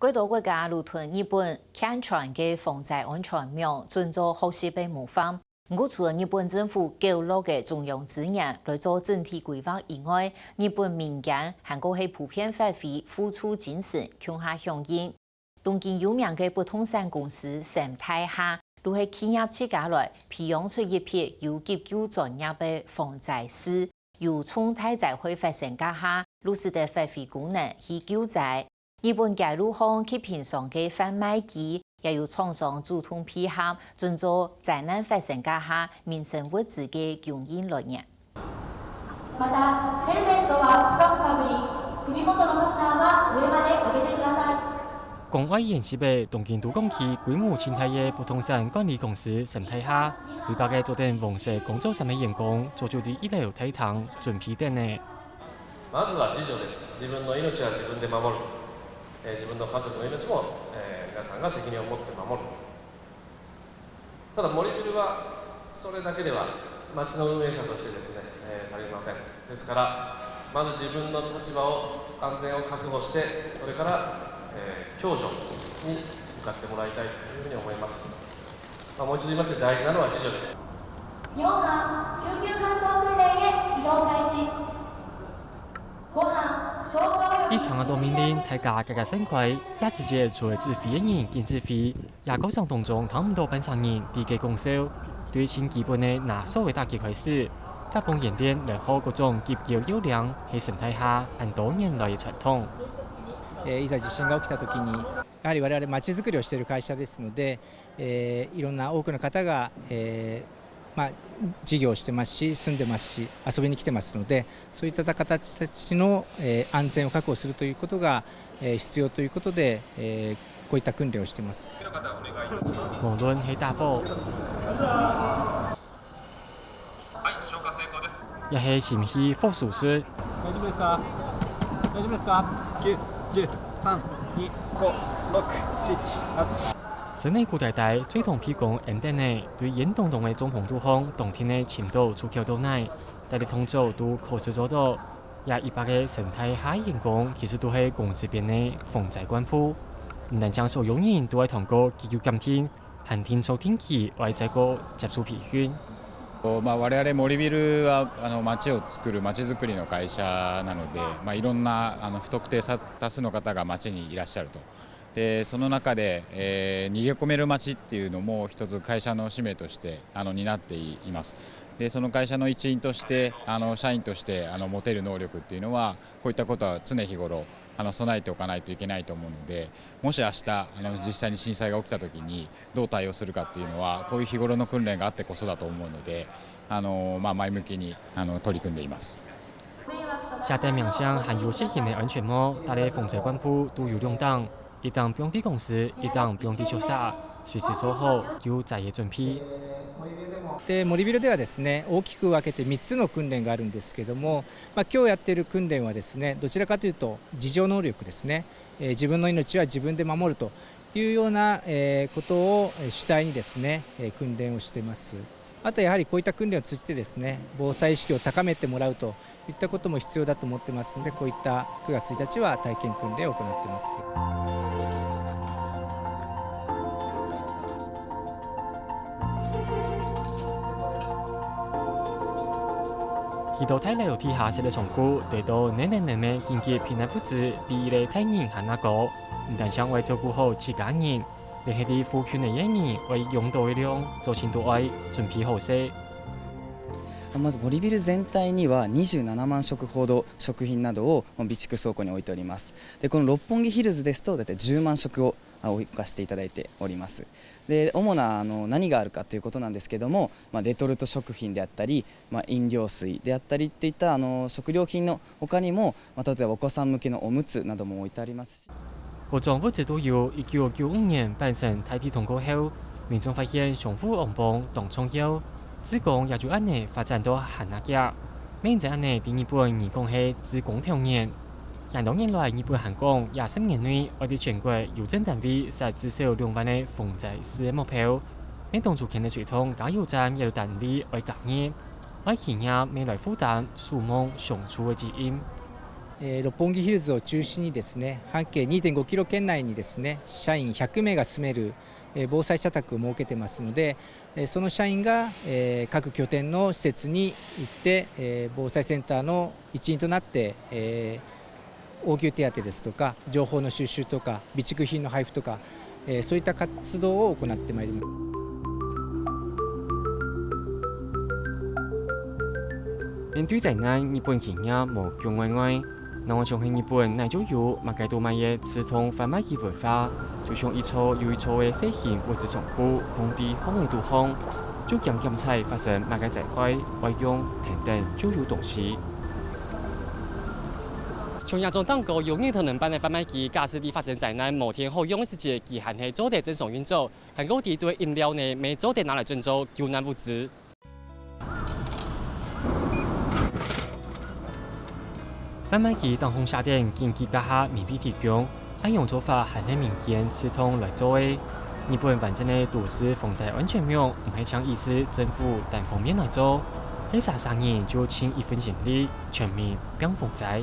许多国家如同日本强传嘅防灾安全网，遵照学习被模仿。不除了日本政府购入嘅中央资源来做整体规划以外，日本民间还个系普遍发挥付出精神，强下响应。东京有名嘅不动产公司生态下，都系企业自家来培养出一批有急救专业嘅防灾师，由重大灾害发生家下，如是的发挥功能去救灾。日本介入行去平常嘅贩卖机。也有厂商主动配合，遵照灾難發生家下民生物資嘅供應來源。また、ヘルメットは深くかぶり、首元のファスナーは上まで上げてください。公安演習嘅東京都港區規模前台嘅不動產管理公司生態下，為百嘅做定黃色工作室嘅員工，做咗啲醫療體堂準備等呢。まずは自助です。自分の命は自分で守る。自分の家族の命も、皆さんが責任を持って守る。ただ森ビルはそれだけでは町の運営者としてですね、足りません。ですからまず自分の立場を安全を確保して、それから、共助に向かってもらいたいというふうに思います。もう一度言いますけど大事なのは自助です。4班救急搬送訓練へ移動開始。5班一堂嘅命令，大家各個省區也直接作為指揮嘅人兼指揮，也過程當中差唔多本上人地嘅公司，對先基本嘅拿所謂打擊開始，加工燃電來好各種急救優良係生態下很多年來嘅傳統。いざ地震が起きたときに、やはり我々まちづくりをしている会社ですので、いろんな多くの方が、事業をしてますし、住んでますし、遊びに来てますので、そういった方たちの安全を確保するということが必要ということで、こういった訓練をしています。無論係打火，也係前期復甦術。大丈夫ですか？大丈夫ですか？9、10、3、2、5、6、7、8。省內古代代最同批講安定呢，對嚴重嘅中風度風冬天嘅潛度出橋到內，但係通州都可以做到。也一百嘅生態下員工其實都係公司邊嘅防災官鋪，唔但將所有人都係通過急救監聽、寒天操天氣或者個接觸培訓。我々森ビルは町を作る町づくりの会社なので、いろんな不特定多数の方が町にいらっしゃると。でその中で、逃げ込める町っていうのも一つ会社の使命として担っています。でその会社の一員として社員として持てる能力っていうのはこういったことは常日頃備えておかないといけないと思うので、もし明日実際に震災が起きた時にどう対応するかっていうのはこういう日頃の訓練があってこそだと思うので前向きに取り組んでいます。下單面向含有細型嘅安全網，大家防災官鋪都有兩檔。一檔不用地公司，一檔不用地調査，隨時做好有在野準備。で森ビルではですね、大きく分けて3つの訓練があるんですけども、今日やっている訓練はですね、どちらかというと自助能力ですね、自分の命は自分で守るというようなことを主体にですね、訓練をしています。あとやはりこういった訓練を通じてですね、防災意識を高めてもらうといったことも必要だと思ってますので、こういった9月1日は体験訓練を行っています。許多體力地下室嘅重估，對到年嘅緊急避難物資比例體型很高，唔但想為照顧好自家人，連係啲富權嘅人為用到嘅量做程度愛準備好勢。まず森ビル全体には27万食ほど食品などを備蓄倉庫に置いております。でこの六本木ヒルズですと大体10万食を置かせていただいております。で主な何があるかということなんですけども、レトルト食品であったり、飲料水であったりっていった食料品の他にも、例えばお子さん向けのおむつなども置いてありますし。各種物資都有1995年辦成大體通過後，民眾發現重複安邦當重要，自貢也就按呢發展到限額價。每在按呢第日本移工係自貢條年。廿多年來，日本韓國20年內，我哋全國郵政單位實至少2萬嘅防災師嘅目標。呢當中嘅傳統加油站也有單位為隔熱，為企業未來負擔數目上出嘅指引。六本木ヒルズを中心にですね、半径 2.5 キロ圏内にですね、社員100名が住める防災社宅を設けてますので、その社員が各拠点の施設に行って防災センターの一員となって応急手当ですとか情報の収集とか備蓄品の配布とかそういった活動を行ってまいります。面对灾难，日本企业无疆外外，那我相信日本乃就有马街道买嘅刺痛贩卖机文化，就像一撮又一撮嘅细型物质重复，空地空位度空，就渐渐才发生马街灾害、外用等等就有东西。从亚洲当局有年头能办的贩卖机，假使地发生灾难，某天后用时节，其还系做得正常运作，韩国地对饮料呢，每做得拿来准做救难物资。贩卖机当红下店经济大厦免费提供，按用做法还系民间刺通来做的。日本反正的都市防灾安全网，唔系像意思政府单方面来做，喺啥人就倾一份心力，全面帮防灾。